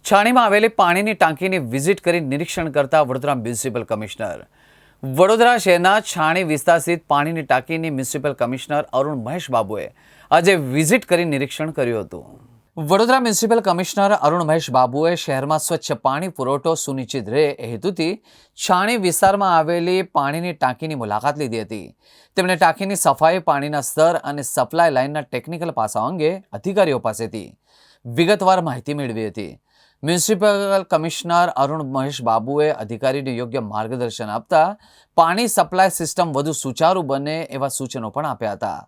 છાણીમાં આવેલી પાણીની ટાંકીની વિઝિટ કરી નિરીક્ષણ કરતા વડોદરા મ્યુનિસિપલ કમિશનર વડોદરા શહેરના છાણી વિસ્તાર સ્થિત પાણીની ટાંકીની મ્યુનિસિપલ કમિશનર અરુણ મહેશ બાબુએ આજે વિઝિટ કરી નિરીક્ષણ કર્યું હતું। વડોદરા મ્યુનિસિપલ કમિશનર અરુણ મહેશ બાબુએ શહેરમાં સ્વચ્છ પાણી પુરવઠો સુનિશ્ચિત રહે એ હેતુથી છાણી વિસ્તારમાં આવેલી પાણીની ટાંકીની મુલાકાત લીધી હતી। તેમણે ટાંકીની સફાઈ, પાણીના સ્તર અને સપ્લાય લાઇનના ટેકનિકલ પાસાઓ અંગે અધિકારીઓ પાસેથી વિગતવાર માહિતી મેળવી હતી। મ્યુનિસિપલ કમિશનર અરુણ મહેશ બાબુએ અધિકારીને યોગ્ય માર્ગદર્શન આપતા પાણી સપ્લાય સિસ્ટમ વધુ સુચારુ બને એવા સૂચનો પણ આપ્યા હતા।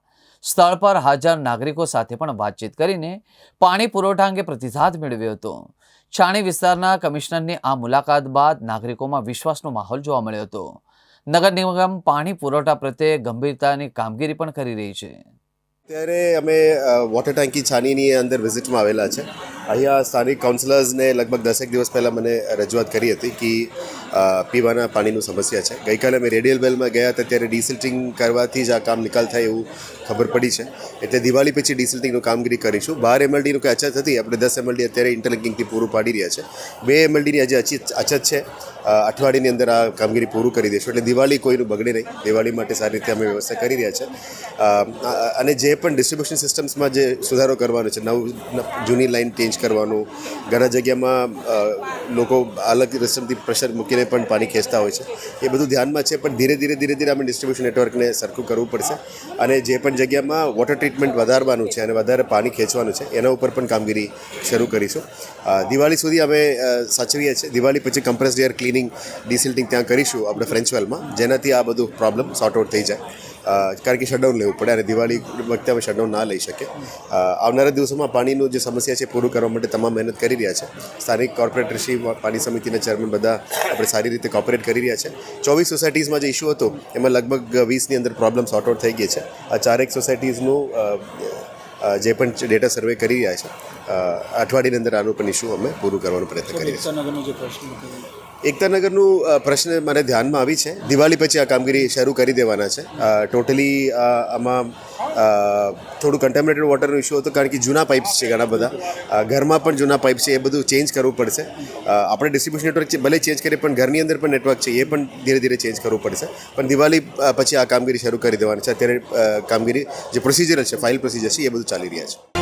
સ્થળ પર હાજર નાગરિકો સાથે પણ વાતચીત કરીને પાણી પુરવઠા અંગે પ્રતિસાદ મેળવ્યો હતો। છાણી વિસ્તારના કમિશનરની આ મુલાકાત બાદ નાગરિકોમાં વિશ્વાસનો માહોલ જોવા મળ્યો હતો। નગર નિગમ પાણી પુરવઠા પ્રત્યે ગંભીરતાની કામગીરી પણ કરી રહી છે। ત્યારે અમે વોટર ટાંકી છાનીની અંદર વિઝિટમાં આવેલા છે। અહીંયા સ્થાનિક કાઉન્સિલર્સને લગભગ 10 દિવસ પહેલાં મને રજૂઆત કરી હતી કે પીવાના પાણીનું સમસ્યા છે। ગઈકાલે અમે રેડિયલ વેલમાં ગયા હતા ત્યારે ડીસિલ્ટિંગ કરવાથી જ આ કામ નિકાલ થાય એવું ખબર પડી છે। એટલે દિવાળી પછી ડીસિલ્ટિંગનું કામગીરી કરીશું। 12 MLDનું કંઈ અછત હતી, આપણે 10 MLD અત્યારે ઇન્ટરલિંકિંગથી પૂરું પાડી રહ્યા છે। 2 MLDની આજે અછત છે, અઠવાડિયાની અંદર આ કામગીરી પૂરું કરી દઈશું। એટલે દિવાળી કોઈનું બગડે નહીં, દિવાળી માટે સારી રીતે અમે વ્યવસ્થા કરી રહ્યા છે। અને જે પણ ડિસ્ટ્રીબ્યુશન સિસ્ટમ્સમાં જે સુધારો કરવાનો છે, જૂની લાઇન ચેન્જ કરવાનું, ઘણા જગ્યામાં લોકો અલગ સિસ્ટમથી પ્રેશર મૂકીને પણ પાણી ખેંચતા હોય છે, એ બધું ધ્યાનમાં છે। પણ ધીરે ધીરે અમે ડિસ્ટ્રીબ્યુશન નેટવર્કને સરખું કરવું પડશે અને જે પણ જગ્યામાં વોટર ટ્રીટમેન્ટ વધારવાનું છે અને વધારે પાણી ખેંચવાનું છે એના ઉપર પણ કામગીરી શરૂ કરીશું। દિવાળી સુધી અમે સાચવીએ છીએ। દિવાળી પછી કમ્પ્રેસ્ડ એર ક્લિનિંગ, ડિસિલ્ટિંગ ત્યાં કરીશું આપણે ફ્રેન્ચવેલમાં, જેનાથી આ બધું પ્રોબ્લેમ સોર્ટ આઉટ થઈ જાય। કારણ કે શટડાઉન લેવું પડે અને દિવાળી વખતે અમે શટડાઉન ના લઈ શકીએ। આવનારા દિવસોમાં પાણીનું જે સમસ્યા છે પૂરું કરવા માટે તમામ મહેનત કરી રહ્યા છે। સ્થાનિક કોર્પોરેટરશ્રી, પાણી સમિતિના ચેરમેન બધા આપણે સારી રીતે કોઓપરેટ કરી રહ્યા છે। 24 સોસાયટીઝમાં જે ઇસ્યુ હતો એમાં લગભગ 20ની અંદર પ્રોબ્લેમ સોર્ટ આઉટ થઈ ગઈ છે। આ 4 સોસાયટીઝનું જે પણ ડેટા સર્વે કરી રહ્યા છે, અઠવાડિયાની અંદર આનું પણ ઇસ્યુ અમે પૂરું કરવાનો પ્રયત્ન કરી રહ્યા છીએ। એકતાનગરનું પ્રશ્ન મને ધ્યાનમાં આવી છે। દિવાળી પછી આ કામગીરી શરૂ કરી દેવાના છે। ટોટલી આમાં થોડું કન્ટેમિનેટેડ વોટરનો ઇસ્યુ હતો, કારણ કે જૂના પાઇપ્સ છે ઘણા બધા, ઘરમાં પણ જૂના પાઇપ છે, એ બધું ચેન્જ કરવું પડશે। આપણે ડિસ્ટ્રીબ્યુશન નેટવર્ક ભલે ચેન્જ કરીએ પણ ઘરની અંદર પણ નેટવર્ક છે એ પણ ધીરે ધીરે ચેન્જ કરવું પડશે। પણ દિવાળી પછી આ કામગીરી શરૂ કરી દેવાની છે। અત્યારે કામગીરી જે પ્રોસિજર છે, ફાઇલ પ્રોસિજર છે, એ બધું ચાલી રહ્યા છે।